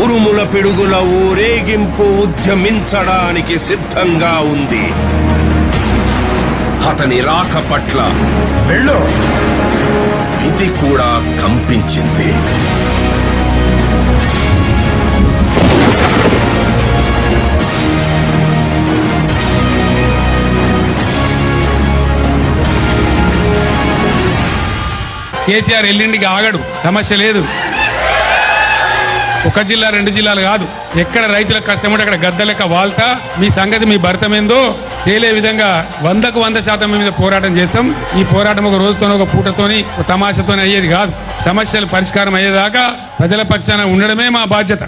ఉరుముల పిడుగుల ఊరేగింపు ఉద్యమించడానికి సిద్ధంగా ఉంది. అతని రాక పట్ల వెళ్ళు విధి కూడా కంపించింది. కేసీఆర్ ఎల్లుండికి ఆగడు, సమస్య లేదు. ఒక జిల్లా 2 జిల్లాలు కాదు, ఎక్కడ రైతులకు కష్టం ఉంటే అక్కడ గద్ద లెక్క వాళ్తా మీ సంగతి మీ భర్తమేందో తేలే విధంగా 100% మీద పోరాటం చేస్తాం. ఈ పోరాటం ఒక రోజుతోనో ఒక పూటతోని ఒక తమాషతోనే అయ్యేది కాదు. సమస్యలు పరిష్కారం అయ్యేదాకా ప్రజల పక్షాన ఉండడమే మా బాధ్యత.